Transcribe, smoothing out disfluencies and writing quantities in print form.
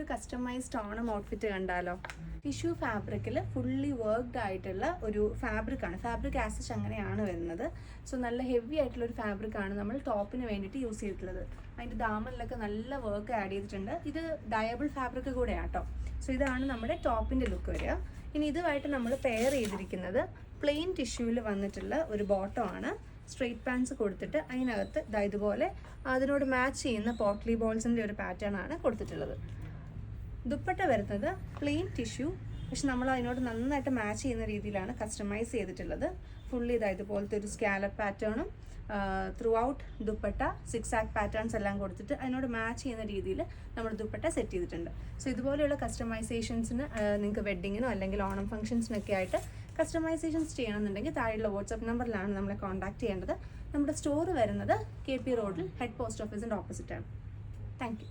നമുക്കൊരു customised Onam outfit കണ്ടാലോ? Tissue ഫാബ്രിക്കിൽ ഫുള്ളി വർക്ക്ഡ് ആയിട്ടുള്ള ഒരു ഫാബ്രിക്കാണ്. ഫാബ്രിക് ആസച്ച് അങ്ങനെയാണ് വരുന്നത്. സോ നല്ല ഹെവി ആയിട്ടുള്ള ഒരു ഫാബ്രിക്കാണ് നമ്മൾ ടോപ്പിന് വേണ്ടിയിട്ട് യൂസ് ചെയ്തിട്ടുള്ളത്. അതിൻ്റെ ദാമനിലൊക്കെ നല്ല വർക്ക് ആഡ് ചെയ്തിട്ടുണ്ട്. ഇത് ഡയബിൾ ഫാബ്രിക് കൂടെയാണ് കേട്ടോ. സോ ഇതാണ് നമ്മുടെ ടോപ്പിൻ്റെ ലുക്ക് വരിക. ഇനി ഇതുമായിട്ട് നമ്മൾ പെയർ ചെയ്തിരിക്കുന്നത് പ്ലെയിൻ ടിഷ്യൂവിൽ വന്നിട്ടുള്ള ഒരു ബോട്ടം ആണ്. സ്ട്രെയിറ്റ് പാൻസ് കൊടുത്തിട്ട് അതിനകത്ത് ഇതുപോലെ അതിനോട് മാച്ച് ചെയ്യുന്ന പോട്ട്ലി ബോൾസിൻ്റെ ഒരു പാറ്റേൺ ആണ് കൊടുത്തിട്ടുള്ളത്. ദുപ്പട്ട വരുന്നത് പ്ലെയിൻ ടിഷ്യൂ, പക്ഷെ നമ്മൾ അതിനോട് നന്നായിട്ട് മാച്ച് ചെയ്യുന്ന രീതിയിലാണ് കസ്റ്റമൈസ് ചെയ്തിട്ടുള്ളത്. ഫുള്ളി ഇതുപോലത്തെ ഒരു സ്കാലപ്പ് പാറ്റേണും ത്രൂ ഔട്ട് ദുപ്പട്ട സിക്സാക്ക് പാറ്റേൺസ് എല്ലാം കൊടുത്തിട്ട് അതിനോട് മാച്ച് ചെയ്യുന്ന രീതിയിൽ നമ്മൾ ദുപ്പട്ട സെറ്റ് ചെയ്തിട്ടുണ്ട്. സോ ഇതുപോലെയുള്ള കസ്റ്റമൈസേഷൻസിന് നിങ്ങൾക്ക് വെഡ്ഡിങ്ങിനോ അല്ലെങ്കിൽ ഓണം ഫംഗ്ഷൻസിനൊക്കെ ആയിട്ട് കസ്റ്റമൈസേഷൻസ് ചെയ്യണമെന്നുണ്ടെങ്കിൽ താഴെയുള്ള വാട്സപ്പ് നമ്പറിലാണ് നമ്മളെ കോൺടാക്ട് ചെയ്യേണ്ടത്. നമ്മുടെ സ്റ്റോർ വരുന്നത് KP റോഡിൽ ഹെഡ് പോസ്റ്റ് ഓഫീസിൻ്റെ ഓപ്പോസിറ്റാണ്. Thank you.